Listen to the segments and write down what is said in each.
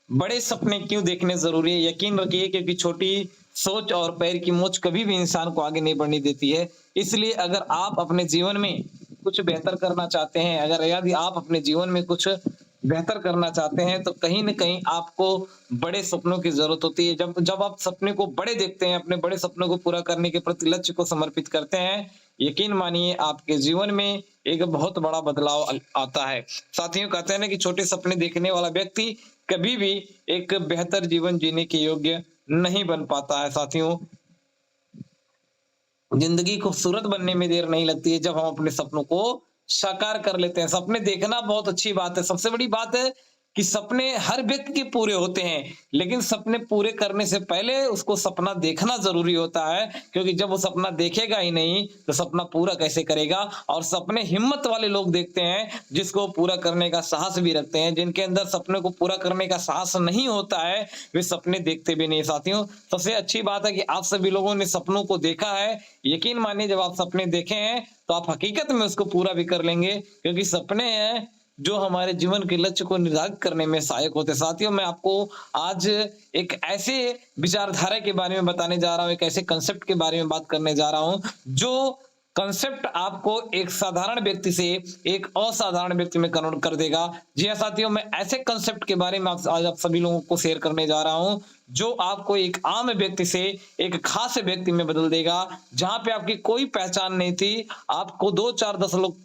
बड़े सपने क्यों देखने ज़रूरी है? यकीन रखिए क्योंकि छोटी सोच और पैर की मोच कभी भी इंसान को आगे नहीं बढ़ने देती है। इसलिए अगर आप अपने जीवन में कुछ बेहतर करना चाहते हैं, अगर यदि आप अपने जीवन में कुछ बेहतर करना चाहते हैं, तो कहीं न कहीं आपको बड़े सपनों की ज़रूरत होती है। जब जब आप सपने को बड़े देखते हैं, अपने बड़े सपनों को पूरा करने के प्रति लक्ष्य को समर्पित करते हैं, यकीन मानिए आपके जीवन में एक बहुत बड़ा बदलाव आता है। साथियों कहते हैं ना कि छोटे सपने देखने वाला व्यक्ति कभी भी एक बेहतर जीवन जीने के योग्य नहीं बन पाता है। साथियों, जिंदगी खूबसूरत बनने में देर नहीं लगती है जब हम अपने सपनों को साकार कर लेते हैं। सपने देखना बहुत अच्छी बात है। सबसे बड़ी बात है कि सपने हर व्यक्ति के पूरे होते हैं, लेकिन सपने पूरे करने से पहले उसको सपना देखना ज़रूरी होता है, क्योंकि जब वो सपना देखेगा ही नहीं, तो सपना पूरा कैसे करेगा? और सपने हिम्मत वाले लोग देखते हैं, जिसको पूरा करने का साहस भी रखते हैं। जिनके अंदर सपने को पूरा करने का साहस नहीं होता है, वे सपने देखते भी नहीं। साथियों, सबसे अच्छी बात है कि आप सभी लोगों ने सपनों को देखा है। यकीन मानिए जब आप सपने देखे हैं, तो आप हकीकत में उसको पूरा भी कर लेंगे, क्योंकि सपने हैं जो हमारे जीवन के लक्ष्य को निर्धारित करने में सहायक होते हैं। साथियों, मैं आपको आज एक ऐसे विचारधारा के बारे में बताने जा रहा हूँ, एक ऐसे कांसेप्ट के बारे में बात करने जा रहा हूँ, जो कांसेप्ट आपको एक साधारण व्यक्ति से एक असाधारण व्यक्ति में कन्वर्ट कर देगा। जी हाँ साथियों, मैं ऐसे कांसेप्ट के बारे में आज आप सभी लोगों को शेयर करने जा रहा हूँ, जो आपको एक आम व्यक्ति से एक खास व्यक्ति में बदल देगा। जहां पे आपकी कोई पहचान नहीं थी, आपको 2, 4, 10 लोग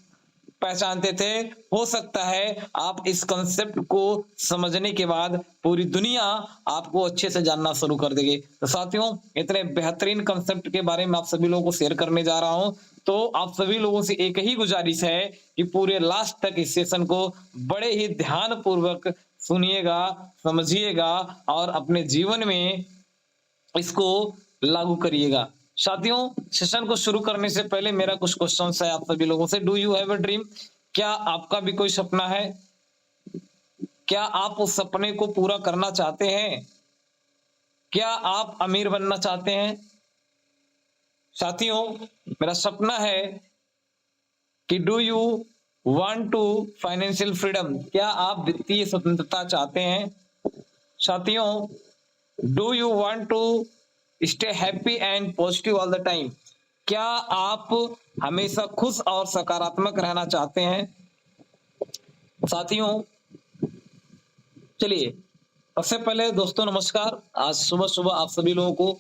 पहचानते थे। हो सकता है आप इस कांसेप्ट को समझने के बाद पूरी दुनिया आपको अच्छे से जानना शुरू कर देगी। तो साथियों, इतने बेहतरीन कांसेप्ट के बारे में आप सभी लोगों को शेयर करने जा रहा हूं, तो आप सभी लोगों से एक ही गुजारिश है कि पूरे लास्ट तक इस सेशन को बड़े ही ध्यान पूर्वक सुनिएगा, समझिएगा और अपने जीवन में इसको लागू करिएगा। साथियों, सेशन को शुरू करने से पहले मेरा कुछ क्वेश्चंस है आप सभी लोगों से। Do you have a dream? क्या आपका भी कोई सपना है? क्या आप उस सपने को पूरा करना चाहते हैं? क्या आप अमीर बनना चाहते हैं? साथियों, मेरा सपना है कि do you want to financial freedom? क्या आप वित्तीय स्वतंत्रता चाहते हैं? साथियों, do you want to stay happy and positive all the time? क्या आप हमेशा खुश और सकारात्मक रहना चाहते हैं? साथियों, चलिए सबसे पहले दोस्तों नमस्कार। आज सुबह सुबह आप सभी लोगों को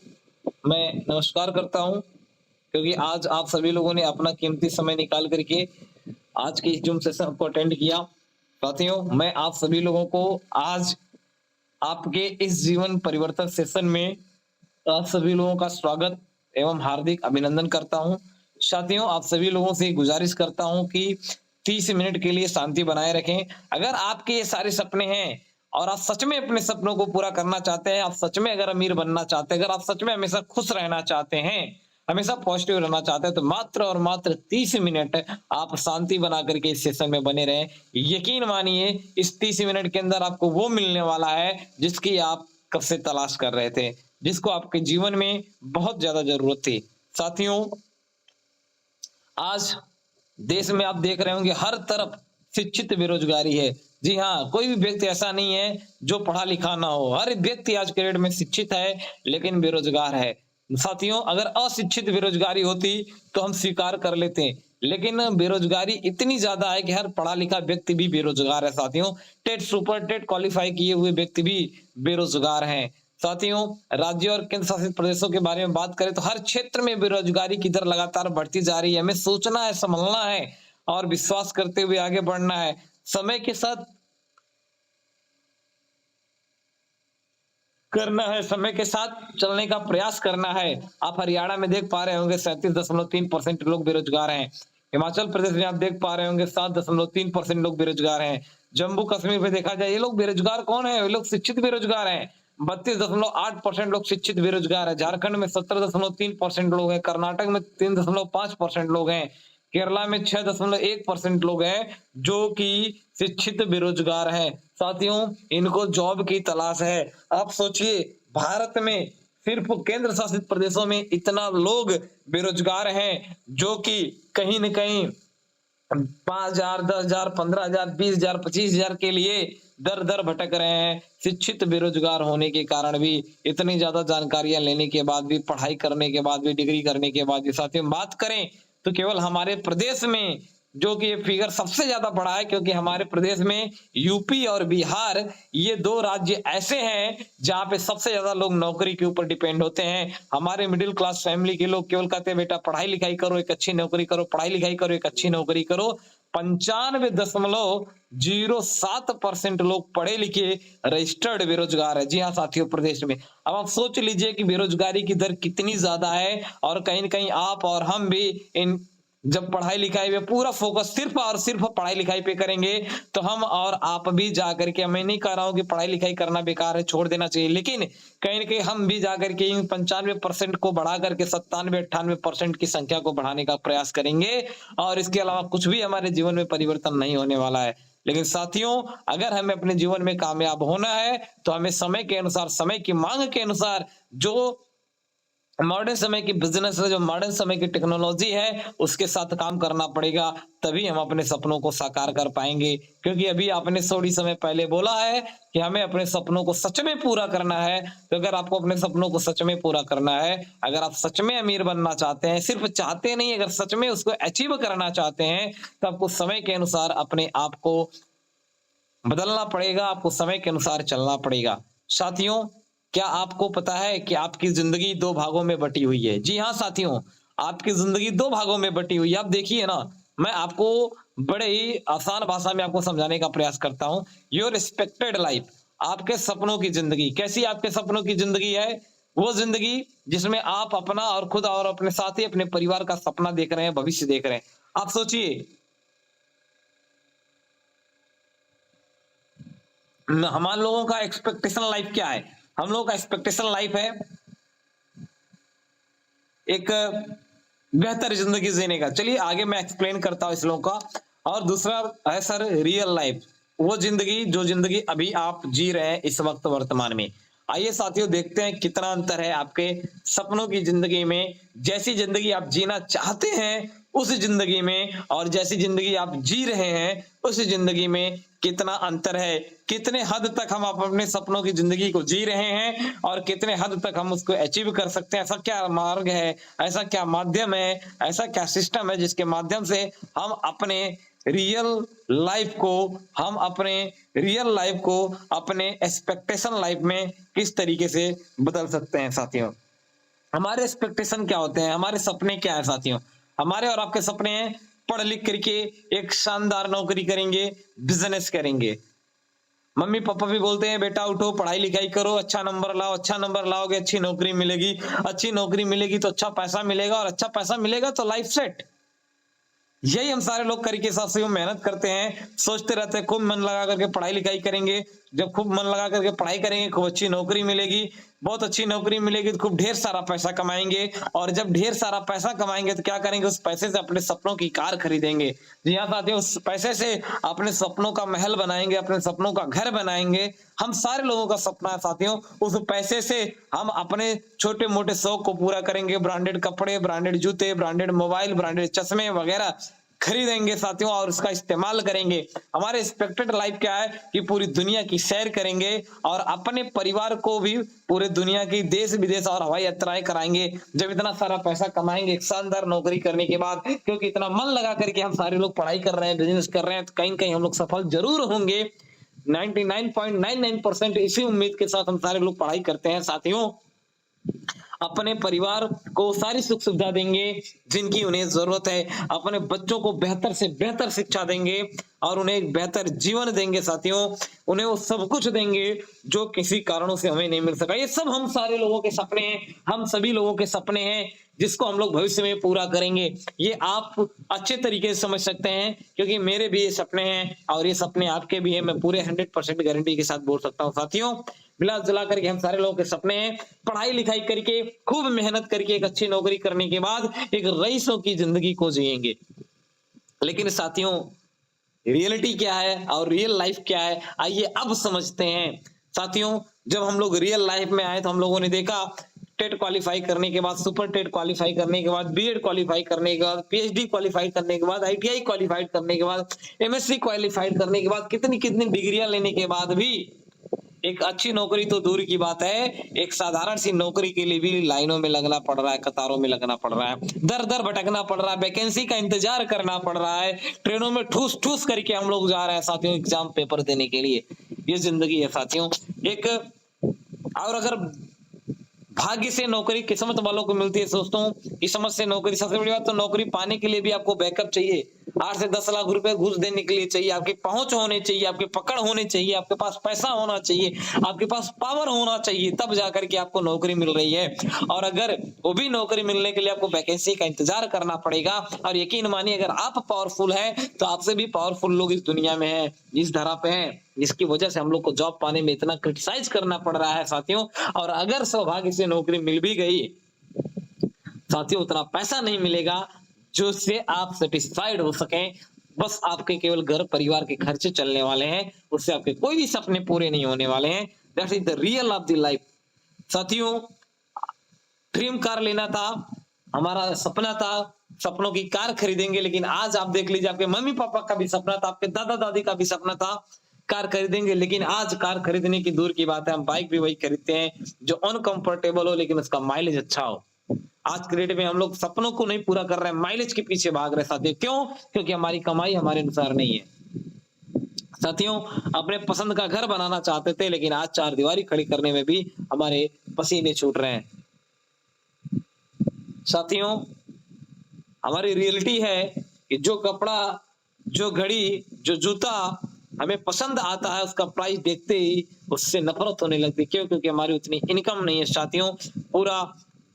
मैं नमस्कार करता हूं, क्योंकि आज आप सभी लोगों ने अपना कीमती समय निकाल करके आज की जूम सेशन को अटेंड किया। साथियों, मैं आप सभी लोगों को आज आपके इस जीवन परिवर्तन सेशन में आप सभी लोगों का स्वागत एवं हार्दिक अभिनंदन करता हूं। साथियों, आप सभी लोगों से गुजारिश करता हूं कि 30 मिनट के लिए शांति बनाए रखें। अगर आपके ये सारे सपने हैं और आप सच में अपने सपनों को पूरा करना चाहते हैं, आप सच में अगर अमीर बनना चाहते हैं, अगर आप सच में हमेशा खुश रहना चाहते हैं, हमेशा पॉजिटिव रहना चाहते हैं, तो मात्र और मात्र 30 मिनट आप शांति बना करके इस सेशन में बने रहें। यकीन मानिए इस 30 मिनट के अंदर आपको वो मिलने वाला है जिसकी आप कब से तलाश कर रहे थे, जिसको आपके जीवन में बहुत ज्यादा जरूरत थी। साथियों, आज देश में आप देख रहे होंगे हर तरफ शिक्षित बेरोजगारी है। जी हाँ, कोई भी व्यक्ति ऐसा नहीं है जो पढ़ा लिखा ना हो। हर व्यक्ति आज के डेट में शिक्षित है, लेकिन बेरोजगार है। साथियों, अगर अशिक्षित बेरोजगारी होती तो हम स्वीकार कर लेते, लेकिन बेरोजगारी इतनी ज्यादा है कि हर पढ़ा लिखा व्यक्ति भी बेरोजगार है। साथियों, टेट सुपर टेट क्वालिफाई किए हुए व्यक्ति भी बेरोजगार हैं। साथियों, राज्यों और केंद्र शासित प्रदेशों के बारे में बात करें तो हर क्षेत्र में बेरोजगारी की दर लगातार बढ़ती जा रही है। हमें सोचना है, संभलना है और विश्वास करते हुए आगे बढ़ना है। समय के साथ करना है, समय के साथ चलने का प्रयास करना है। आप हरियाणा में देख पा रहे होंगे 37.3% लोग बेरोजगार हैं। हिमाचल प्रदेश में आप देख पा रहे होंगे 7.3% लोग बेरोजगार हैं। जम्मू कश्मीर में देखा जाए, ये लोग बेरोजगार कौन है? ये लोग शिक्षित बेरोजगार हैं। 32.8% लोग शिक्षित बेरोजगार है। झारखंड में 17.3% लोग हैं। कर्नाटक में 3.5% लोग हैं। केरला में 6.1% लोग हैं जो कि शिक्षित बेरोजगार हैं। साथियों, इनको जॉब की तलाश है। आप सोचिए, भारत में सिर्फ केंद्र शासित प्रदेशों में इतना लोग बेरोजगार हैं, जो कि कहीं न कहीं 5,000, 10,000, 15,000, 20,000, 25,000 के लिए दर-दर भटक रहे हैं। शिक्षित बेरोज़गार होने के कारण भी, इतनी ज़्यादा जानकारियाँ लेने के बाद भी, पढ़ाई करने के बाद भी, डिग्री करने के बाद भी साथियों बात करें तो केवल हमारे प्रदेश में जो कि ये फिगर सबसे ज़्यादा बढ़ा है, क्योंकि हमारे प्रदेश में यूपी और बिहार ये 2 राज्य ऐसे हैं जहाँ पे सबसे ज़्यादा लोग नौकरी के ऊपर डिपेंड होते हैं। हमारे मिडिल क्लास फैमिली के लोग केवल कहते हैं बेटा पढ़ाई-लिखाई करो, एक अच्छी नौकरी करो, पढ़ाई-लिखाई करो, एक अच्छी नौकरी करो। 95.07% लोग पढ़े-लिखे रजिस्टर्ड बेरोज़गार है। जी हाँ साथियों, प्रदेश में। अब आप सोच लीजिए कि बेरोज़गारी की दर कितनी ज़्यादा है, और कहीं न कहीं आप और हम भी इन जब पढ़ाई-लिखाई में पूरा फ़ोकस सिर्फ़ और सिर्फ़ पढ़ाई-लिखाई पे करेंगे, तो हम और आप भी जाकर के, मैं नहीं कह रहा हूँ कि पढ़ाई-लिखाई करना बेकार है, छोड़ देना चाहिए, लेकिन कहीं न कहीं हम भी जाकर के इन 95% को बढ़ा करके 97-98% की संख्या को बढ़ाने का प्रयास करेंगे, और इसके अलावा कुछ भी हमारे जीवन में परिवर्तन नहीं होने वाला है। लेकिन साथियों, अगर हमें अपने जीवन में कामयाब होना है, तो हमें समय के अनुसार, समय की माँग के अनुसार जो मॉडर्न समय की बिज़नेस है, जो मॉडर्न समय की टेक्नोलॉज़ी है, उसके साथ काम करना पड़ेगा, तभी हम अपने सपनों को साकार कर पाएँगे। क्योंकि अभी आपने थोड़ी समय पहले बोला है कि हमें अपने सपनों को सच में पूरा करना है, तो अगर आपको अपने सपनों को सच में पूरा करना है, अगर आप सच में अमीर बनना चाहते हैं, सिर्फ़ चाहते नहीं, अगर सच में उसको अचीव करना चाहते हैं, तो आपको समय के अनुसार अपने आप को बदलना पड़ेगा, आपको समय के अनुसार चलना पड़ेगा। साथियों, क्या आपको पता है कि आपकी ज़िंदगी 2 भागों में बटी हुई है? जी हाँ साथियों, आपकी ज़िंदगी 2 भागों में बटी हुई है। आप देखिए ना, मैं आपको बड़े ही आसान भाषा में आपको समझाने का प्रयास करता हूँ। योर एक्सपेक्टेड लाइफ़, आपके सपनों की ज़िंदगी। कैसी आपके सपनों की ज़िंदगी है? वो ज़िंदगी जिसमें आप अपना और खुद और अपने साथ ही अपने परिवार का सपना देख रहे हैं, भविष्य देख रहे हैं। आप सोचिए, हम लोगों का एक्सपेक्टेशन लाइफ़ क्या है? हम लोगों का एक्सपेक्टेशन लाइफ़ है एक बेहतर ज़िंदगी जीने का। चलिए आगे मैं एक्सप्लेन करता हूँ इस लोगों का। और दूसरा है सर रियल लाइफ़, वो ज़िंदगी जो ज़िंदगी अभी आप जी रहे हैं इस वक़्त वर्तमान में। आइए साथियों देखते हैं कितना अंतर है आपके सपनों की ज़िंदगी में, जैसी ज़िंदगी आप जीना चाहते हैं उस ज़िंदगी में, और जैसी ज़िंदगी आप जी रहे हैं उस ज़िंदगी में कितना अंतर है। कितने हद तक हम अपने सपनों की ज़िंदगी को जी रहे हैं और कितने हद तक हम उसको अचीव कर सकते हैं। ऐसा क्या मार्ग है, ऐसा क्या माध्यम है, ऐसा क्या सिस्टम है जिसके माध्यम से हम अपने रियल लाइफ़ को हम अपने रियल लाइफ़ को अपने एक्सपेक्टेशन लाइफ़ में किस तरीके से बदल सकते हैं साथियों। हमारे एक्सपेक्टेशन क्या होते हैं, हमारे सपने क्या हैं साथियों? हमारे और आपके सपने हैं पढ़ लिख करके एक शानदार नौकरी करेंगे, बिज़नेस करेंगे। मम्मी-पापा भी बोलते हैं बेटा उठो, पढ़ाई-लिखाई करो, अच्छा नंबर लाओ, अच्छा नंबर लाओगे अच्छी नौकरी मिलेगी, अच्छी नौकरी मिलेगी तो अच्छा पैसा मिलेगा, और अच्छा पैसा मिलेगा तो लाइफ सेट। यही हम सारे लोग करके हिसाब से मेहनत करते हैं, सोचते रहते हैं खूब मन लगा करके पढ़ाई-लिखाई करेंगे। जब खूब मन लगा करके पढ़ाई करेंगे, खूब अच्छी नौकरी मिलेगी, बहुत अच्छी नौकरी मिलेगी तो खूब ढेर सारा पैसा कमाएँगे, और जब ढेर सारा पैसा कमाएँगे तो क्या करेंगे, उस पैसे से अपने सपनों की कार खरीदेंगे। जी हाँ साथियों, उस पैसे से अपने सपनों का महल बनाएँगे, अपने सपनों का घर बनाएँगे। हम सारे लोगों का सपना है साथियों, उस पैसे से हम अपने छोटे-मोटे शौक को पूरा करेंगे, ब्रांडेड कपड़े, ब्रांडेड जूते, ब्रांडेड मोबाइल, ब्रांडेड चश्मे वगैरह खरीदेंगे साथियों, और उसका इस्तेमाल करेंगे। हमारे एक्सपेक्टेड लाइफ क्या है कि पूरी दुनिया की सैर करेंगे और अपने परिवार को भी पूरे दुनिया की देश-विदेश और हवाई यात्राएँ कराएँगे। जब इतना सारा पैसा कमाएँगे एक शानदार नौकरी करने के बाद, क्योंकि इतना मन लगा करके हम सारे लोग पढ़ाई कर रहे हैं, बिज़नेस कर रहे हैं, तो कहीं न कहीं हम लोग सफल ज़रूर होंगे। 99.99% इसी उम्मीद के साथ हम सारे लोग पढ़ाई करते हैं साथियों। अपने परिवार को सारी सुख सुविधा देंगे जिनकी उन्हें जरूरत है, अपने बच्चों को बेहतर से बेहतर शिक्षा देंगे और उन्हें एक बेहतर जीवन देंगे साथियों। उन्हें वो सब कुछ देंगे जो किसी कारणों से हमें नहीं मिल सका। ये सब हम सारे लोगों के सपने हैं, हम सभी लोगों के सपने हैं जिसको हम लोग भविष्य में पूरा करेंगे। ये आप अच्छे तरीके से समझ सकते हैं क्योंकि मेरे भी ये सपने हैं और ये सपने आपके भी हैं। मैं पूरे 100% गारंटी के साथ बोल सकता हूँ साथियों। मिला-जुला करके हम सारे लोगों के सपने हैं, पढ़ाई-लिखाई करके, खूब मेहनत करके एक अच्छी नौकरी करने के बाद एक रईसों की ज़िंदगी को जिएँगे। लेकिन साथियों, रियलिटी क्या है और रियल लाइफ़ क्या है, आइए अब समझते हैं। साथियों, जब हम लोग रियल लाइफ़ में आए तो हम लोगों ने देखा टेट क्वालिफाई करने के बाद, सुपर टेट क्वालिफाई करने के बाद, बीएड क्वालिफाई करने के बाद, पीएचडी क्वालिफाई करने के बाद, आईटीआई क्वालिफाइड करने के बाद, एमएससी क्वालिफाइड करने के बाद, कितनी कितनी डिग्रियां लेने के बाद भी एक अच्छी नौकरी तो दूर की बात है, एक साधारण सी नौकरी के लिए भी लाइनों में लगना पड़ रहा है, कतारों में लगना पड़ रहा है, दर दर भटकना पड़ रहा है, वैकेंसी का इंतजार करना पड़ रहा है, ट्रेनों में ठूस ठूस करके हम लोग जा रहे हैं साथियों एग्जाम पेपर देने के लिए। ये जिंदगी है साथियों। एक और अगर भाग्य से नौकरी किस्मत वालों को मिलती है दोस्तों, किस्मत से नौकरी, सबसे बड़ी बात तो नौकरी पाने के लिए भी आपको बैकअप चाहिए। 8 से 10 लाख रुपए घूस देने के लिए चाहिए, आपकी पहुंच होनी चाहिए, आपकी पकड़ होनी चाहिए, आपके पास पैसा होना चाहिए, आपके पास पावर होना चाहिए, तब जाकर के आपको नौकरी मिल रही है। और अगर वो भी नौकरी मिलने के लिए आपको वैकेंसी का इंतजार करना पड़ेगा। और यकीन मानिए अगर आप पावरफुल हैं तो आपसे भी पावरफुल लोग इस दुनिया में हैं, इस धरा पे हैं, जिसकी वजह से हम लोग को जॉब पाने में इतना क्रिटिसाइज करना पड़ रहा है साथियों। और अगर सौभाग्य से नौकरी मिल भी गई साथियों, उतना पैसा नहीं मिलेगा जो से आप सेटिस्फाइड हो सकें। बस आपके केवल घर परिवार के खर्चे चलने वाले हैं, उससे आपके कोई भी सपने पूरे नहीं होने वाले हैं। That is the real of the life साथियों। ड्रीम कार लेना था, हमारा सपना था, सपनों की कार खरीदेंगे, लेकिन आज आप देख लीजिए आपके मम्मी पापा का भी सपना था, आपके दादा दादी का भी सपना था कार खरीदेंगे, लेकिन आज कार खरीदने की दूर की बात है, हम बाइक भी वही खरीदते हैं जो अनकंफर्टेबल हो लेकिन उसका माइलेज अच्छा हो। आज के डेट में हम लोग सपनों को नहीं पूरा कर रहे हैं, माइलेज के पीछे भाग रहे साथियों। क्यों? क्योंकि हमारी कमाई हमारे अनुसार नहीं है साथियों। अपने पसंद का घर बनाना चाहते थे, लेकिन आज चार दीवारी खड़ी करने में भी हमारे पसीने छूट रहे हैं साथियों। हमारी रियलिटी है कि जो कपड़ा, जो घड़ी, जो जूता हमें पसंद आता है, उसका प्राइस देखते ही उससे नफरत होने लगती। क्यों? क्योंकि हमारी उतनी इनकम नहीं है साथियों। पूरा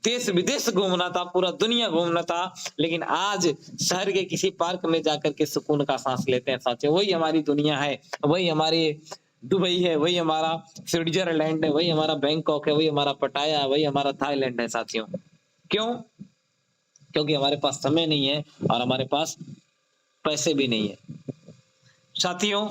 देश विदेश घूमना था, पूरा दुनिया घूमना था, लेकिन आज शहर के किसी पार्क में जाकर के सुकून का सांस लेते हैं साथियों। वही हमारी दुनिया है, वही हमारी दुबई है, वही हमारा स्विट्जरलैंड है, वही हमारा बैंकॉक है, वही हमारा पटाया है, वही हमारा थाईलैंड है साथियों। क्यों? क्योंकि हमारे पास समय नहीं है और हमारे पास पैसे भी नहीं है साथियों।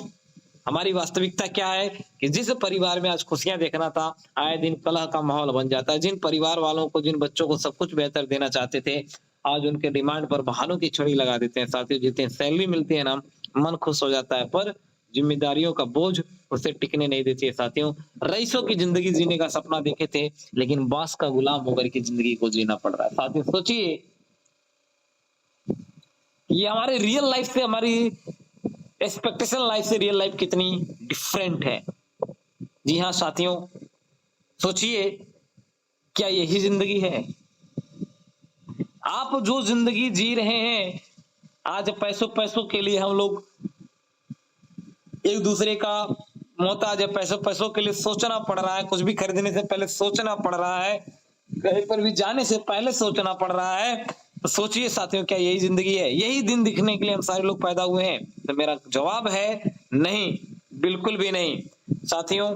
हमारी वास्तविकता क्या है कि जिस परिवार में आज खुशियां देखना था, आए दिन कलह का माहौल बन जाता है। जिन परिवार वालों को, जिन बच्चों को सब कुछ बेहतर देना चाहते थे, आज उनके डिमांड पर बहानों की छड़ी लगा देते हैं साथियों। जितनी सैलरी मिलती है ना, मन खुश हो जाता है, पर जिम्मेदारियों का बोझ उसे टिकने नहीं देती है साथियों। रईसों की जिंदगी जीने का सपना देखे थे, लेकिन बास का गुलाम होकर की जिंदगी को जीना पड़ रहा है साथियों। सोचिए, ये हमारे रियल लाइफ से, हमारी एक्सपेक्टेशन लाइफ से रियल लाइफ कितनी डिफरेंट है। जी हाँ साथियों, सोचिए, क्या यही जिंदगी है? आप जो जिंदगी जी रहे हैं, आज पैसों पैसों के लिए हम लोग एक दूसरे का मोहताज है, पैसों पैसों के लिए सोचना पड़ रहा है, कुछ भी खरीदने से पहले सोचना पड़ रहा है, कहीं पर भी जाने से पहले सोचना पड़ रहा है। तो सोचिए साथियों, क्या यही जिंदगी है? यही दिन दिखने के लिए हम सारे लोग पैदा हुए हैं? तो मेरा जवाब है नहीं, बिल्कुल भी नहीं साथियों।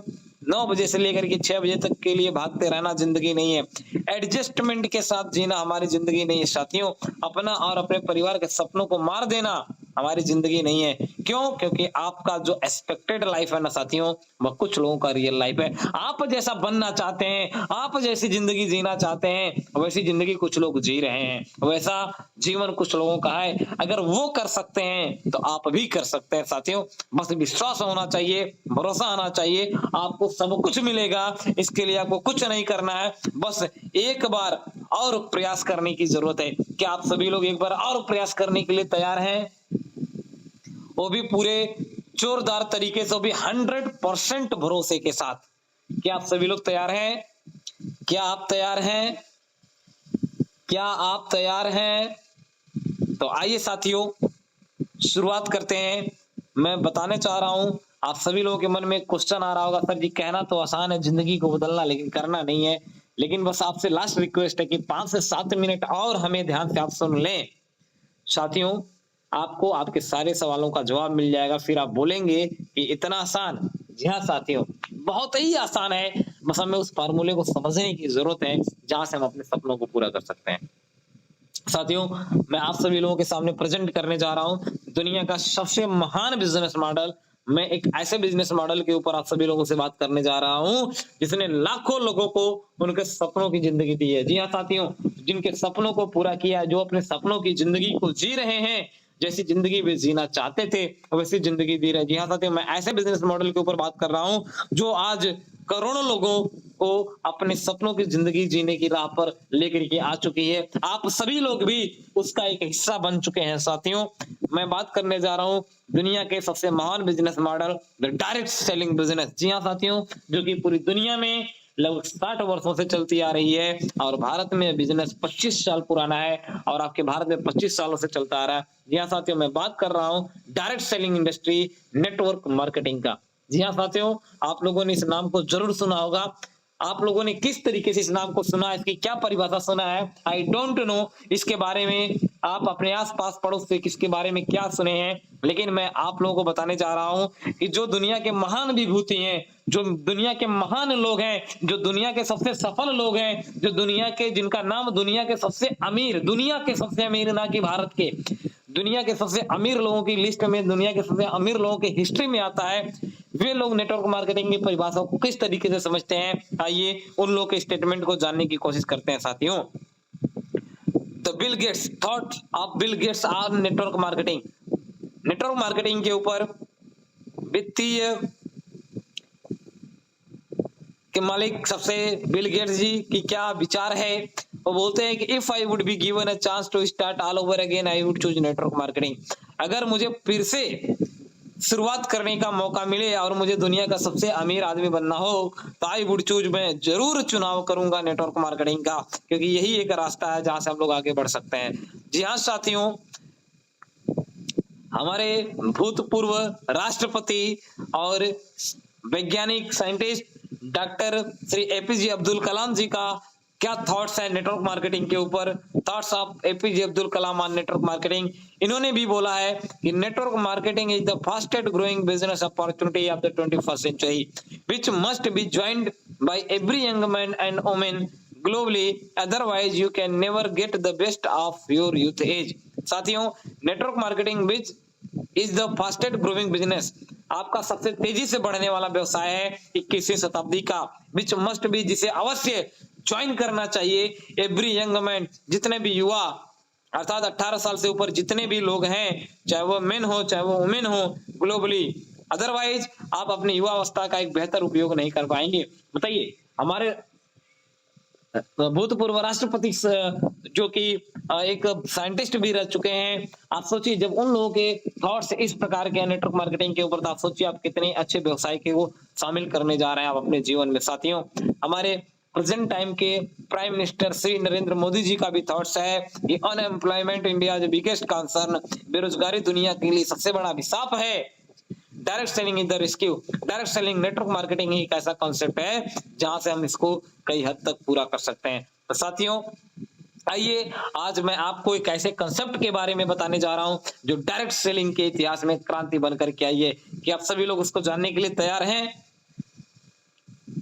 9 बजे से लेकर के 6 बजे तक के लिए भागते रहना जिंदगी नहीं है। एडजस्टमेंट के साथ जीना हमारी जिंदगी नहीं है साथियों। अपना और अपने परिवार के सपनों को मार देना हमारी जिंदगी नहीं है। क्यों? क्योंकि आपका जो एक्सपेक्टेड लाइफ है ना साथियों, वह कुछ लोगों का रियल लाइफ है। आप जैसा बनना चाहते हैं, आप जैसी जिंदगी जीना चाहते हैं, वैसी जिंदगी कुछ लोग जी रहे हैं, वैसा जीवन कुछ लोगों का है। अगर वो कर सकते हैं तो आप भी कर सकते हैं साथियों। बस विश्वास होना चाहिए, भरोसा आना चाहिए, आपको सब कुछ मिलेगा। इसके लिए आपको कुछ नहीं करना है, बस एक बार और प्रयास करने की जरूरत है। क्या आप सभी लोग एक बार और प्रयास करने के लिए तैयार हैं? वो भी पूरे जोरदार तरीके से, वो भी 100% भरोसे के साथ। क्या आप सभी लोग तैयार हैं? क्या आप तैयार हैं? क्या आप तैयार हैं? तो आइए साथियों, शुरुआत करते हैं। मैं बताने चाह रहा हूं, आप सभी लोगों के मन में क्वेश्चन आ रहा होगा, सर जी कहना तो आसान है जिंदगी को बदलना, लेकिन करना नहीं है। लेकिन बस आपसे लास्ट रिक्वेस्ट है कि 5 से 7 मिनट और हमें ध्यान से आप सुन लें साथियों। आपको आपके सारे सवालों का जवाब मिल जाएगा, फिर आप बोलेंगे कि इतना आसान। जी हाँ साथियों, बहुत ही आसान है, बस हमें उस फार्मूले को समझने की जरूरत है जहां से हम अपने सपनों को पूरा कर सकते हैं साथियों। मैं आप सभी लोगों के सामने प्रेजेंट करने जा रहा हूं दुनिया का सबसे महान बिजनेस मॉडल, मैं एक ऐसे बिजनेस मॉडल के ऊपर आप सभी लोगों से बात करने जा रहा हूँ, जिसने लाखों लोगों को उनके सपनों की ज़िंदगी दी है। जी हाँ साथियों, जिनके सपनों को पूरा किया, जो अपने सपनों की ज़िंदगी को जी रहे हैं, जैसी ज़िंदगी वे जीना चाहते थे, वैसी ज़िंदगी जी रहे हैं। जी हाँ साथियों, मैं ऐसे बिजनेस मॉडल के ऊपर बात कर रहा हूँ, जो आज करोड़ों लोगों को अपने सपनों की ज़िंदगी जीने की राह पर लेकर के आ चुकी है। आप सभी लोग भी उसका एक हिस्सा बन चुके हैं साथियों। मैं बात करने जा रहा हूँ दुनिया के सबसे महान business model, the direct selling business. जी हाँ साथियों, जो कि पूरी दुनिया में लगभग 60 वर्षों से चलती आ रही है और भारत में बिजनेस 25 साल पुराना है और आपके भारत में 25 सालों से चलता आ रहा है। जी हाँ साथियों, मैं बात कर रहा हूँ direct selling industry network marketing का। जी हाँ साथियों, आप लोगों ने इस नाम को जरूर सुना होगा। आप लोगों ने किस तरीके से इस नाम को सुना, इसकी क्या परिभाषा सुना है, आई डोंट नो इसके बारे में। आप अपने आस-पास पड़ोस से किसके बारे में क्या सुने हैं, लेकिन मैं आप लोगों को बताने जा रहा हूँ कि जो दुनिया के महान विभूति हैं, जो दुनिया के महान लोग हैं, जो दुनिया के सबसे सफल लोग हैं, जो दुनिया के जिनका नाम दुनिया के सबसे अमीर ना कि भारत के, दुनिया के सबसे अमीर लोगों की लिस्ट में, दुनिया के सबसे अमीर लोगों की हिस्ट्री में आता है। वे लोग नेटवर्क मार्केटिंग की परिभाषा को किस तरीके से समझते हैं, आइए उन लोगों के स्टेटमेंट को जानने की कोशिश करते हैं साथियों। तो Bill Gates thought of Bill Gates on network marketing. Network marketing के ऊपर वित्तीय के मालिक सबसे बिल गेट्स जी की क्या विचार है। वो बोलते हैं कि if I would be given a chance to start all over again I would choose network marketing. अगर मुझे फिर से शुरुआत करने का मौका मिले और मुझे दुनिया का सबसे अमीर आदमी बनना हो, तो आई वुड चूज, मैं जरूर चुनाव करूंगा नेटवर्क मार्केटिंग का, क्योंकि यही एक रास्ता है जहां से हम लोग आगे बढ़ सकते हैं। जी हाँ साथियों, हमारे भूतपूर्व राष्ट्रपति और वैज्ञानिक scientist doctor Shri APJ Abdul Kalam ji का क्या थॉट्स है नेटवर्क मार्केटिंग के ऊपर। Thoughts of APJ Abdul Kalam on network marketing. इन्होंने भी बोला है कि network marketing is the fastest growing business opportunity of the 21st century which must be joined by every young man and women globally, otherwise you can never get the best of your youth age. साथियों, network marketing which is the fastest growing business, आपका सबसे तेजी से बढ़ने वाला व्यवसाय है 21वीं शताब्दी का। विच मस्ट बी, जिसे अवश्य ज्वाइन करना चाहिए एवरी यंग मैन, जितने भी युवा अर्थात 18 साल से ऊपर जितने भी लोग हैं, चाहे वो मेन हो चाहे वो वुमेन हो, ग्लोबली, अदरवाइज आप अपनी युवा अवस्था का एक बेहतर उपयोग नहीं कर पाएंगे। बताइए, हमारे भूतपूर्व राष्ट्रपति जो कि एक साइंटिस्ट भी रह चुके हैं, आप सोचिए जब उन लोगों के थॉट्स इस प्रकार के नेटवर्क मार्केटिंग के ऊपर, तो आप सोचिए आप कितने अच्छे व्यवसाय के वो शामिल करने जा रहे हैं आप अपने जीवन में। साथियों, हमारे प्रेजेंट टाइम के प्राइम मिनिस्टर श्री नरेंद्र मोदी जी का भी थॉट्स है कि अनएम्प्लॉयमेंट इंडिया जो बिगेस्ट कंसर्न, बेरोजगारी दुनिया के लिए सबसे बड़ा अभिशाप है। Direct selling is the rescue. Direct selling network marketing ही एक ऐसा कॉन्सेप्ट है जहां से हम इसको कई हद तक पूरा कर सकते हैं। तो साथियों, आइए आज मैं आपको एक ऐसे कंसेप्ट के बारे में बताने जा रहा हूं जो डायरेक्ट सेलिंग के इतिहास में क्रांति बनकर के आई है। कि आप सभी लोग उसको जानने के लिए तैयार हैं?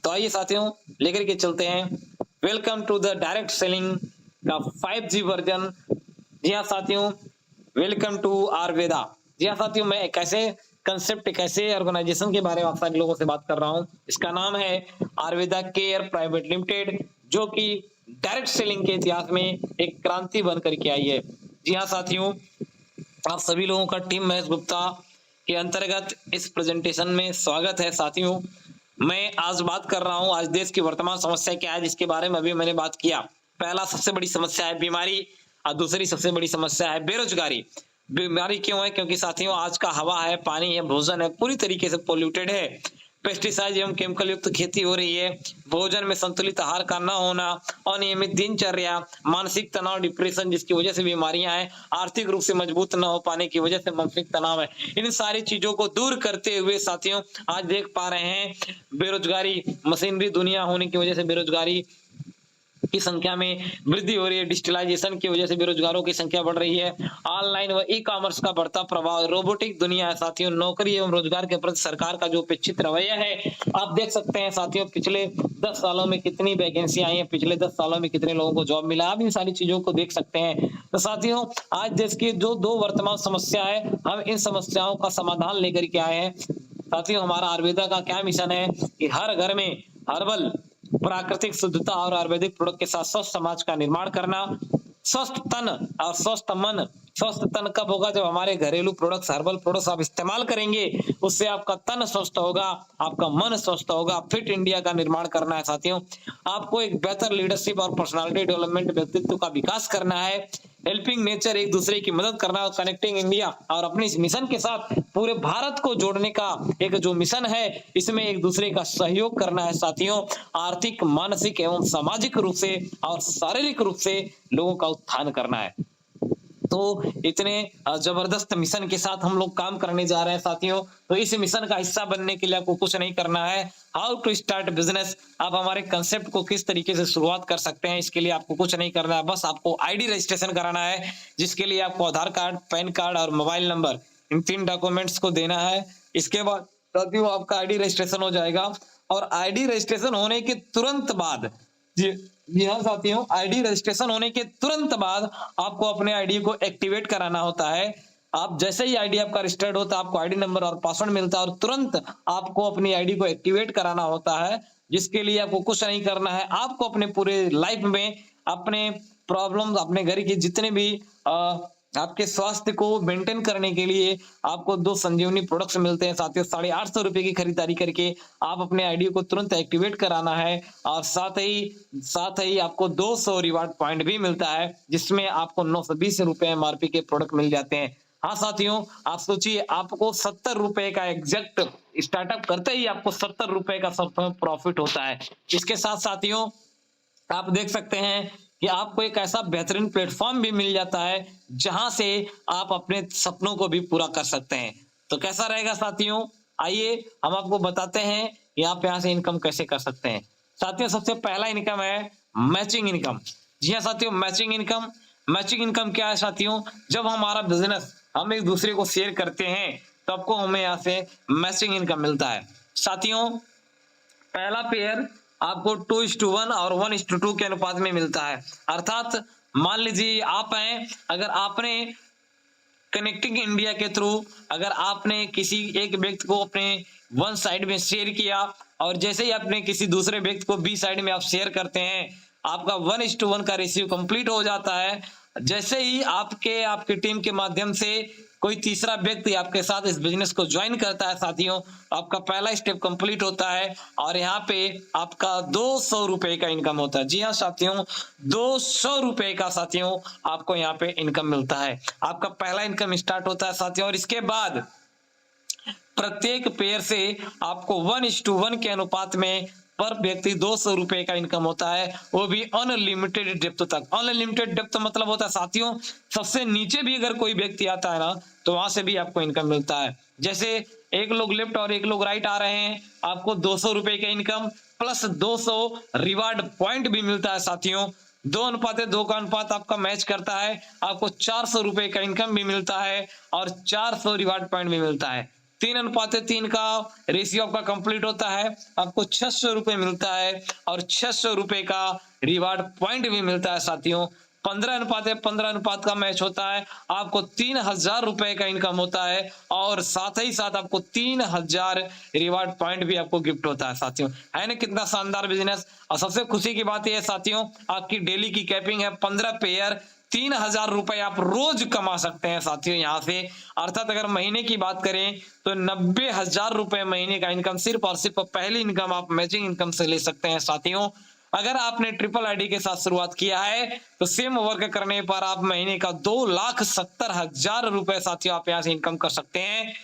तो आइए साथियों, लेकर के चलते हैं। Welcome to the direct selling का 5G वर्जन। जी हाँ साथियों, वेलकम टू आयुर्वेदा। जी हाँ साथियों, मैं एक ऐसे कंसेप्ट, एक ऐसे ऑर्गेनाइजेशन के बारे में आप सारे लोगों से बात कर रहा हूं। इसका नाम है आयुर्वेदा केयर प्राइवेट लिमिटेड, जो कि डायरेक्ट सेलिंग के इतिहास में एक क्रांति बनकर के आई है। जी हाँ साथियों, आप सभी लोगों का टीम महेश गुप्ता के अंतर्गत इस प्रेजेंटेशन में स्वागत है। साथियों, मैं आज बात कर रहा हूं, आज देश की वर्तमान समस्या क्या है जिसके बारे में अभी मैंने बात किया। पहला सबसे बड़ी समस्या है बीमारी और दूसरी सबसे बड़ी समस्या है बेरोजगारी। बीमारी क्यों है? क्योंकि साथियों आज का हवा है, पानी है, भोजन है, पूरी तरीके से पोल्यूटेड है। पेस्टिसाइड एवं केमिकल युक्त खेती हो रही है, भोजन में संतुलित आहार का न होना, अनियमित दिनचर्या, मानसिक तनाव, डिप्रेशन जिसकी वजह से बीमारियां हैं, आर्थिक रूप से मजबूत न हो पाने की वजह से मानसिक तनाव है। इन सारी चीजों को दूर करते हुए साथियों आज देख पा रहे हैं बेरोजगारी, मशीनरी दुनिया होने की वजह से बेरोजगारी की संख्या में वृद्धि हो रही है। डिजिटलाइजेशन की वजह से बेरोजगारों की संख्या बढ़ रही है। ऑनलाइन व ई कॉमर्स का बढ़ता प्रभाव, रोबोटिक दुनिया है साथियों। नौकरी एवं रोजगार के प्रति सरकार का जो अपेक्षित रवैया है, आप देख सकते हैं साथियों पिछले 10 सालों में कितनी वैकेंसी आई है, पिछले 10 सालों में कितने लोगों को जॉब मिला, आप इन सारी चीजों को देख सकते हैं। तो साथियों आज देश की जो दो वर्तमान समस्या है, हम इन समस्याओं का समाधान लेकर के आए हैं। साथियों हमारा आयुर्वेदा का क्या मिशन है कि हर घर में हर्बल, प्राकृतिक शुद्धता और आयुर्वेदिक प्रोडक्ट के साथ स्वस्थ समाज का निर्माण करना। स्वस्थ तन और स्वस्थ मन। स्वस्थ तन कब होगा? जब हमारे घरेलू प्रोडक्ट्स, हर्बल प्रोडक्ट्स आप इस्तेमाल करेंगे, उससे आपका तन स्वस्थ होगा, आपका मन स्वस्थ होगा। फिट इंडिया का निर्माण करना है साथियों। आपको एक बेहतर लीडरशिप और पर्सनालिटी डेवलपमेंट, व्यक्तित्व का विकास करना है। हेल्पिंग नेचर, एक दूसरे की मदद करना और कनेक्टिंग इंडिया, और अपने इस मिशन के साथ पूरे भारत को जोड़ने का एक जो मिशन है, इसमें एक दूसरे का सहयोग करना है साथियों। आर्थिक, मानसिक एवं सामाजिक रूप से और शारीरिक रूप से लोगों का उत्थान करना है। तो इतने जबरदस्त मिशन के साथ हम लोग काम करने जा रहे हैं साथियों। तो इस मिशन का हिस्सा बनने के लिए आपको कुछ नहीं करना है। हाउ टू स्टार्ट बिजनेस, आप हमारे कंसेप्ट को किस तरीके से शुरुआत कर सकते हैं, इसके लिए आपको कुछ नहीं करना है। बस आपको आईडी रजिस्ट्रेशन कराना है, जिसके लिए आपको आधार कार्ड, पैन कार्ड और मोबाइल नंबर, इन 3 डॉक्यूमेंट्स को देना है। इसके बाद साथियों आपका आईडी रजिस्ट्रेशन हो जाएगा, और आईडी रजिस्ट्रेशन होने के तुरंत बाद, जी जी हाँ साथियों, आईडी रजिस्ट्रेशन होने के तुरंत बाद आपको अपने आईडी को एक्टिवेट कराना होता है। आप जैसे ही आईडी आपका रजिस्टर्ड होता है, आपको आईडी नंबर और पासवर्ड मिलता है, और तुरंत आपको अपनी आईडी को एक्टिवेट कराना होता है, जिसके लिए आपको कुछ नहीं करना है। आपको अपने पूरे लाइफ में अपने प्रॉब्लम्स, अपने घर की जितने भी आपके स्वास्थ्य को मेंटेन करने के लिए आपको 2 संजीवनी प्रोडक्ट्स मिलते हैं साथियों। 850 रुपए की खरीदारी करके आप अपने आईडी को तुरंत एक्टिवेट कराना है, और साथ ही आपको 200 रिवार्ड पॉइंट भी मिलता है, जिसमें आपको 920 रुपए एमआरपी के प्रोडक्ट मिल जाते हैं। हाँ साथियों, आप सोचिए, आपको 70 रुपए का एग्जैक्ट स्टार्टअप करते ही आपको 70 रुपए का सब प्रॉफिट होता है। इसके साथ साथियों आप देख सकते हैं कि आपको एक ऐसा बेहतरीन प्लेटफॉर्म भी मिल जाता है, जहां से आप अपने सपनों को भी पूरा कर सकते हैं। तो कैसा रहेगा साथियों? आइए हम आपको बताते हैं कि आप यहाँ से इनकम कैसे कर सकते हैं। साथियों सबसे पहला इनकम है मैचिंग इनकम। जी हाँ साथियों, मैचिंग इनकम। मैचिंग इनकम क्या है साथियों? जब हमारा बिजनेस हम एक दूसरे को शेयर करते हैं, तो आपको हमें यहाँ से मैचिंग इनकम मिलता है। साथियों पहला पेयर आपको 2:1 और 1:2 के अनुपात में मिलता है। अर्थात मान लीजिए आप हैं, अगर आपने कनेक्टिंग इंडिया के थ्रू अगर आपने किसी एक व्यक्ति को अपने वन साइड में शेयर किया, और जैसे ही आपने किसी दूसरे व्यक्ति को बी साइड में आप शेयर करते हैं, आपका 1:1 का रेशियो कंप्लीट हो जाता है। जैसे ही आपके टीम के माध्यम से कोई तीसरा व्यक्ति आपके साथ इस बिजनेस को ज्वाइन करता है साथियों, आपका पहला स्टेप कंप्लीट होता है, और यहाँ पे आपका 200 रुपए का इनकम होता है। जी हाँ साथियों, 200 रुपए का साथियों आपको यहाँ पे इनकम मिलता है। आपका पहला इनकम स्टार्ट होता है साथियों, और इसके बाद प्रत्येक पेयर से आपको 1:1 के अनुपात में पर व्यक्ति 200 रुपए का इनकम होता है, वो भी अनलिमिटेड डेप्थ तक। अनलिमिटेड डेप्थ मतलब होता है साथियों, सबसे नीचे भी अगर कोई व्यक्ति आता है ना, तो वहां से भी आपको इनकम मिलता है। जैसे एक लोग लेफ्ट और एक लोग राइट आ रहे हैं, आपको 200 रुपए का इनकम प्लस 200 रिवार्ड पॉइंट भी मिलता है साथियों। 2:2 का अनुपात आपका मैच करता है, आपको 400 रुपए का इनकम भी मिलता है, और 400 रिवार्ड पॉइंट भी मिलता है। 3:3 का रेशियो आपका कंप्लीट होता है, आपको 600 रुपए मिलता है, और 600 रुपए का रिवार्ड पॉइंट भी मिलता है साथियों। 15:15 अनुपात का मैच होता है, आपको 3000 रुपए का इनकम होता है, और साथ ही साथ आपको 3000 रिवार्ड पॉइंट भी आपको गिफ्ट होता है साथियों। है ना कितना शानदार बिजनेस। और सबसे खुशी की बात यह है साथियों, आपकी डेली की कैपिंग है 15 पेयर, 3000 रुपए आप रोज कमा सकते हैं साथियों यहाँ से। अर्थात अगर महीने की बात करें तो 90,000 रुपए महीने का इनकम सिर्फ और सिर्फ पहली इनकम आप मैचिंग इनकम से ले सकते हैं साथियों। अगर आपने ट्रिपल आईडी के साथ शुरुआत किया है, तो सेम वर्क करने पर आप महीने का 2,70,000 रुपए साथियों आप यहाँ से इनकम कर सकते हैं।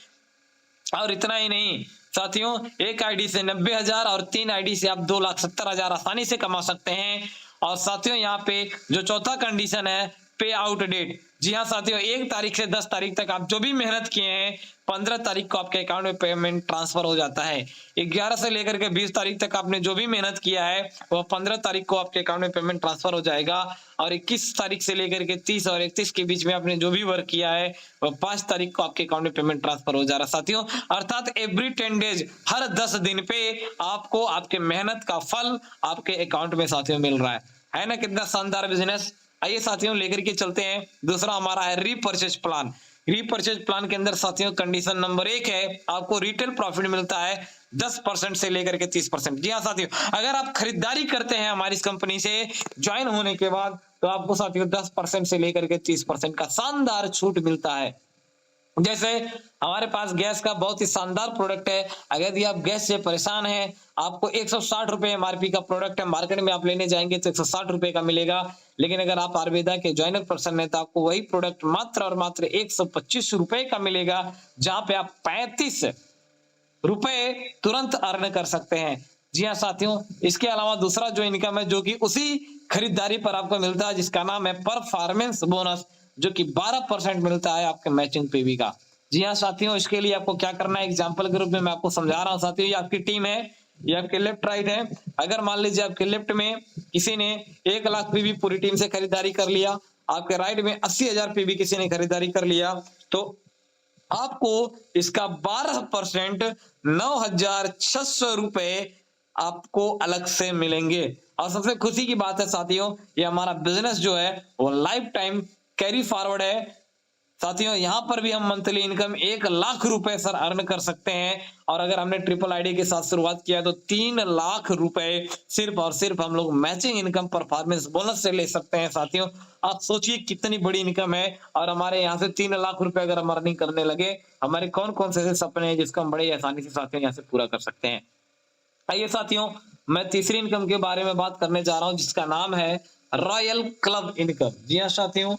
और इतना ही नहीं साथियों, एक आईडी से 90,000 और 3 आईडी से आप 2,70,000 आसानी से कमा सकते हैं। और साथियों यहाँ पे जो चौथा कंडीशन है पे आउट डेट। जी हाँ साथियों, 1 तारीख से 10 तारीख तक आप जो भी मेहनत किए हैं, 15 तारीख को आपके अकाउंट में पेमेंट ट्रांसफर हो जाता है। 11 से लेकर के 20 तारीख तक आपने जो भी मेहनत किया है, वह 15 तारीख को आपके अकाउंट में पेमेंट ट्रांसफर हो जाएगा। और 21 तारीख से लेकर के 30 और 31 के बीच में आपने जो भी वर्क किया है, वह 5 तारीख को आपके अकाउंट में पेमेंट ट्रांसफर हो जा रहा है साथियों। अर्थात एवरी 10 डेज, हर 10 दिन पे आपको आपके मेहनत का फल आपके अकाउंट में साथियों मिल रहा है ना कितना शानदार बिजनेस। आइए साथियों लेकर के चलते हैं। दूसरा हमारा है रीपरचेज प्लान। रीपर्चेज प्लान के अंदर साथियों कंडीशन नंबर 1 है, आपको रिटेल प्रॉफिट मिलता है 10% से लेकर के 30%। जी हाँ साथियों, अगर आप खरीदारी करते हैं हमारी इस कंपनी से ज्वाइन होने के बाद, तो आपको साथियों 10% से लेकर के 30% का शानदार छूट मिलता है। जैसे हमारे पास गैस का बहुत ही शानदार प्रोडक्ट है। अगर यदि आप गैस से परेशान हैं, आपको 160 रुपए एमआरपी का प्रोडक्ट है, मार्केट में आप लेने जाएंगे तो 160 रुपए का मिलेगा। लेकिन अगर आप आयुर्वेदा के ज्वाइनर पर्सन है, तो आपको वही प्रोडक्ट मात्र और मात्र 125 रुपए का मिलेगा, जहां पे आप 35 रुपए तुरंत अर्न कर सकते हैं। जी हाँ साथियों, इसके अलावा दूसरा जो इनकम है, जो कि उसी खरीदारी पर आपको मिलता है, जिसका नाम है परफॉर्मेंस बोनस, जो कि 12% मिलता है आपके मैचिंग पीवी का। जी हाँ साथियों, इसके लिए आपको क्या करना है, एग्जाम्पल के रूप में मैं आपको समझा रहा हूँ साथियों। ये आपकी टीम है, ये आपके लेफ्ट राइट है। अगर मान लीजिए आपके लेफ्ट में किसी ने 1 लाख पीवी पूरी टीम से खरीदारी कर लिया, आपके राइट में 80,000 पीवी किसी ने खरीदारी कर लिया, तो आपको इसका 12% 9,600 रुपए आपको अलग से मिलेंगे। और सबसे खुशी की बात है साथियों, ये हमारा बिजनेस जो है वो लाइफ टाइम कैरी फॉरवर्ड है। साथियों, यहाँ पर भी हम मंथली इनकम 1 लाख रुपए सर अर्न कर सकते हैं। और अगर हमने ट्रिपल आईडी के साथ शुरुआत किया तो 3 लाख रुपए सिर्फ और सिर्फ हम लोग मैचिंग इनकम परफॉर्मेंस बोनस से ले सकते हैं। साथियों, आप सोचिए कितनी बड़ी इनकम है। और हमारे यहाँ से 3 लाख रुपए अगर हम अर्निंग करने लगे, हमारे कौन कौन से ऐसे सपने हैं जिसको हम बड़े आसानी से साथियों यहाँ से पूरा कर सकते हैं। आइए साथियों, मैं तीसरी इनकम के बारे में बात करने जा रहा हूं, जिसका नाम है रॉयल क्लब इनकम। जी हाँ साथियों,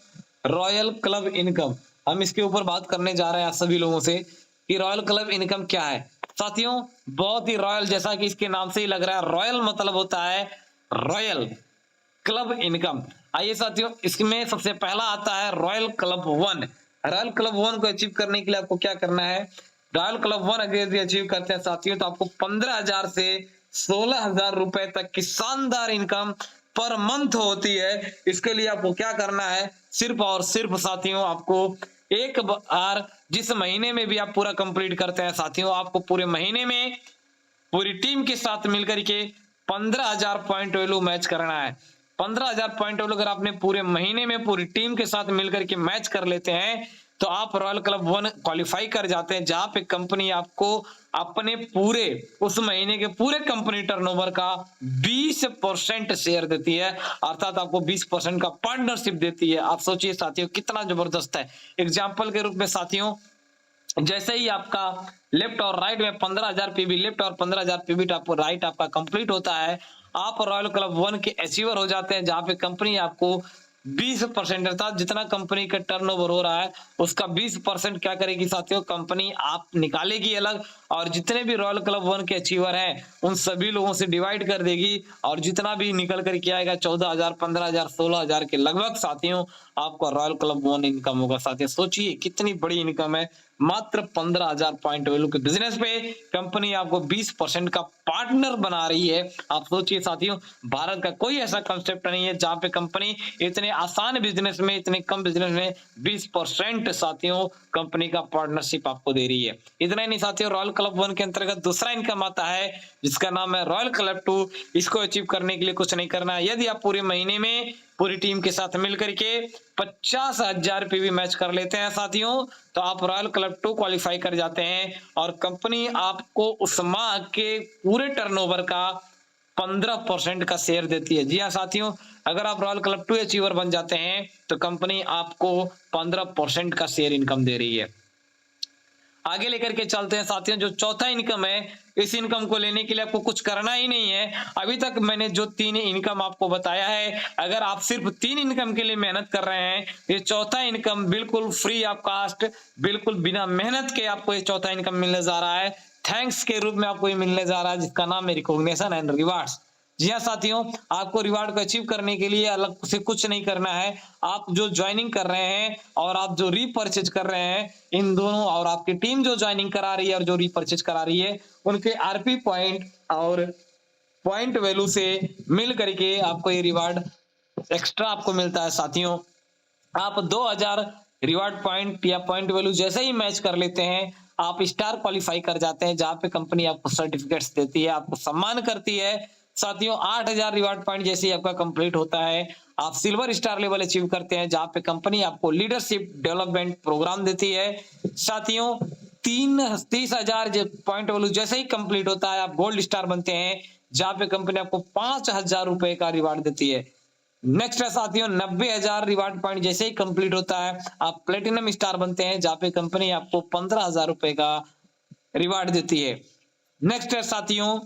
रॉयल क्लब इनकम, हम इसके ऊपर बात करने जा रहे हैं आप सभी लोगों से कि रॉयल क्लब इनकम क्या है। साथियों, बहुत ही रॉयल, जैसा कि इसके नाम से ही लग रहा है, रॉयल मतलब होता है रॉयल क्लब इनकम। आइए साथियों, इसमें सबसे पहला आता है रॉयल क्लब 1। रॉयल क्लब 1 को अचीव करने के लिए आपको क्या करना है, रॉयल क्लब 1 अगर यदि अचीव करते हैं साथियों, तो आपको 15,000 से 16,000 रुपए तक की शानदार इनकम पर मंथ होती है। इसके लिए आपको क्या करना है, सिर्फ और सिर्फ साथियों आपको एक बार, जिस महीने में भी आप पूरा कंप्लीट करते हैं साथियों, आपको पूरे महीने में पूरी टीम के साथ मिलकर के 15,000 पॉइंट वैल्यू मैच करना है। 15,000 पॉइंट वैल्यू अगर आपने पूरे महीने में पूरी टीम के साथ मिलकर के मैच कर लेते हैं, तो आप रॉयल क्लब 1 क्वालिफाई कर जाते हैं, जहां पे कंपनी आपको अपने पूरे उस महीने के पूरे कंपनी टर्नओवर का 20% शेयर देती है, अर्थात आपको 20% का पार्टनरशिप देती है। आप सोचिए साथियों कितना जबरदस्त है। एग्जाम्पल के रूप में साथियों, जैसे ही आपका लेफ्ट और राइट में 15,000 पीबी लेफ्ट और 15,000 पीबी राइट आपका कंप्लीट होता है, आप रॉयल क्लब 1 के अचीवर हो जाते हैं, जहां पे कंपनी आपको 20% अर्थात जितना कंपनी का टर्नओवर हो रहा है उसका 20% क्या करेगी साथियों, कंपनी आप निकालेगी अलग, और जितने भी रॉयल क्लब 1 के अचीवर हैं उन सभी लोगों से डिवाइड कर देगी, और जितना भी निकल कर के आएगा 14,000 15,000 16,000 के लगभग साथियों आपको रॉयल क्लब 1 इनकम होगा। साथियों सोचिए कितनी बड़ी इनकम है, मात्र 15,000 पॉइंट वैल्यू के बिजनेस पे कंपनी आपको 20% का पार्टनर बना रही है। आप सोचिए साथियों, भारत का कोई ऐसा कंसेप्ट नहीं है जहां पे कंपनी इतने आसान बिजनेस में, इतने कम बिजनेस में 20% साथियों कंपनी का पार्टनरशिप आपको दे रही है। इतना ही नहीं साथियों, रॉयल क्लब 1 के अंतर्गत दूसरा इनकम आता है जिसका नाम है रॉयल क्लब 2। इसको अचीव करने के लिए कुछ नहीं करना है, यदि आप पूरे महीने में पूरी टीम के साथ मिलकर के 50,000 पीवी मैच कर लेते हैं साथियों, तो आप रॉयल क्लब 2 क्वालिफाई कर जाते हैं, और कंपनी आपको उस माह के पूरे टर्नओवर का 15% का शेयर देती है। जी हाँ साथियों, अगर आप रॉयल क्लब 2 अचीवर बन जाते हैं तो कंपनी आपको 15% का शेयर इनकम दे रही है। आगे लेकर के चलते हैं साथियों, जो चौथा इनकम है, इस इनकम को लेने के लिए आपको कुछ करना ही नहीं है। अभी तक मैंने जो 3 इनकम आपको बताया है, अगर आप सिर्फ 3 इनकम के लिए मेहनत कर रहे हैं, ये चौथा इनकम बिल्कुल फ्री ऑफ कास्ट, बिल्कुल बिना मेहनत के आपको ये चौथा इनकम मिलने जा रहा है। थैंक्स के रूप में आपको ये मिलने जा रहा है, जिसका नाम है रिकॉग्निशन एंड रिवार्ड्स। जी हाँ साथियों, आपको रिवार्ड को अचीव करने के लिए अलग से कुछ नहीं करना है। आप जो ज्वाइनिंग कर रहे हैं और आप जो रीपरचेज कर रहे हैं, इन दोनों, और आपकी टीम जो ज्वाइनिंग करा रही है और जो रीपरचेज करा रही है, उनके आरपी पॉइंट और पॉइंट वैल्यू से मिल करके आपको ये रिवार्ड एक्स्ट्रा आपको मिलता है। साथियों, आप 2000 रिवार्ड पॉइंट या पॉइंट वैल्यू जैसे ही मैच कर लेते हैं, आप स्टार क्वालिफाई कर जाते हैं, जहां पे कंपनी आपको सर्टिफिकेट्स देती है, आपको सम्मान करती है। साथियों 8000 रिवार्ड पॉइंट जैसे ही आपका कंप्लीट होता है, आप सिल्वर स्टार लेवल अचीव करते हैं, जहाँ पे कंपनी आपको लीडरशिप डेवलपमेंट प्रोग्राम देती है। साथियों 30,000 पॉइंट वैल्यू जैसे ही कंप्लीट होता है, आप गोल्ड स्टार बनते हैं, जहाँ पे कंपनी आपको 5,000 रुपए का रिवार्ड देती है। नेक्स्ट है साथियों 90,000 रिवार्ड पॉइंट जैसे ही कंप्लीट होता है, आप प्लेटिनम स्टार बनते हैं, जहाँ पे कंपनी आपको 15,000 रुपए का रिवार्ड देती है। नेक्स्ट है साथियों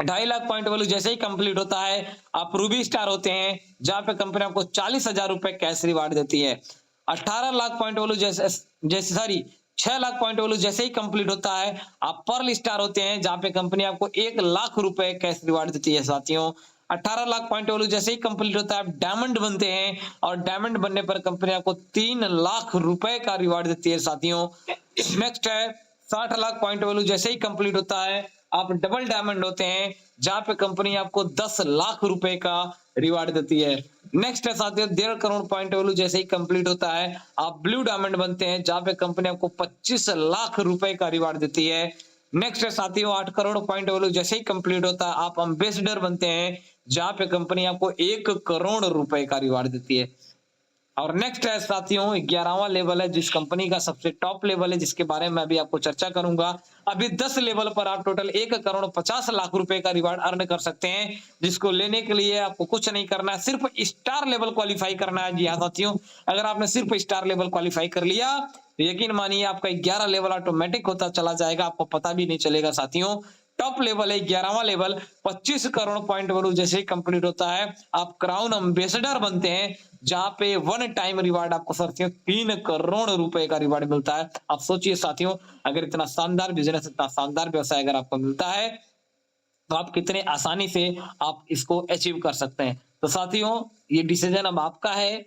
2.5 लाख पॉइंट वैल्यू जैसे ही कंप्लीट होता है, आप रूबी स्टार होते हैं, जहां पे कंपनी आपको 40,000 रुपए कैश रिवार्ड देती है। 18 लाख पॉइंट वैल्यू जैसे जैसे सॉरी 6 लाख पॉइंट वैल्यू जैसे ही कंप्लीट होता है, आप पर्ल स्टार होते हैं, जहां पे कंपनी आपको 1 लाख रुपए कैश रिवार्ड देती है। साथियों 18 लाख पॉइंट वैल्यू जैसे ही कंप्लीट होता है, आप डायमंड बनते हैं, और डायमंड बनने पर कंपनी आपको 3 लाख रुपए का रिवार्ड देती है। साथियों नेक्स्ट है 60 लाख पॉइंट वैल्यू जैसे ही कंप्लीट होता है, आप डबल डायमंड होते हैं, जहां पे कंपनी आपको 10 लाख रुपए का रिवार्ड देती है। नेक्स्ट है साथियों 1.5 करोड़ पॉइंट वैल्यू जैसे ही कंप्लीट होता है, आप ब्लू डायमंड बनते हैं, जहां पे कंपनी आपको 25 लाख रुपए का रिवार्ड देती है। नेक्स्ट है साथियों 8 करोड़ पॉइंट वैल्यू जैसे ही कंप्लीट होता है, आप एम्बेसडर बनते हैं, जहां पे कंपनी आपको 1 करोड़ रुपए का रिवार्ड देती है। और नेक्स्ट है साथियों 11वां लेवल है, जिस कंपनी का सबसे टॉप लेवल है, जिसके बारे में अभी आपको चर्चा करूंगा। अभी 10 लेवल पर आप टोटल 1 करोड़ 50 लाख रुपए का रिवार्ड अर्न कर सकते हैं, जिसको लेने के लिए आपको कुछ नहीं करना है, सिर्फ स्टार लेवल क्वालिफाई करना है। जी हाँ साथियों, अगर आपने सिर्फ स्टार लेवल क्वालिफाई कर लिया तो यकीन मानिए आपका 11 लेवल ऑटोमेटिक होता चला जाएगा, आपको पता भी नहीं चलेगा। साथियों टॉप लेवल है 11वां लेवल, 25 करोड़ पॉइंट वैल्यू जैसे ही कंप्लीट होता है, आप क्राउन एम्बेसडर बनते हैं, जहां पे वन टाइम रिवार्ड आपको साथियों 3 करोड़ रुपए का रिवार्ड मिलता है। आप सोचिए साथियों, अगर इतना शानदार बिजनेस, इतना शानदार व्यवसाय अगर आपको मिलता है, तो आप कितने आसानी से आप इसको अचीव कर सकते हैं। तो साथियों ये डिसीजन अब आपका है।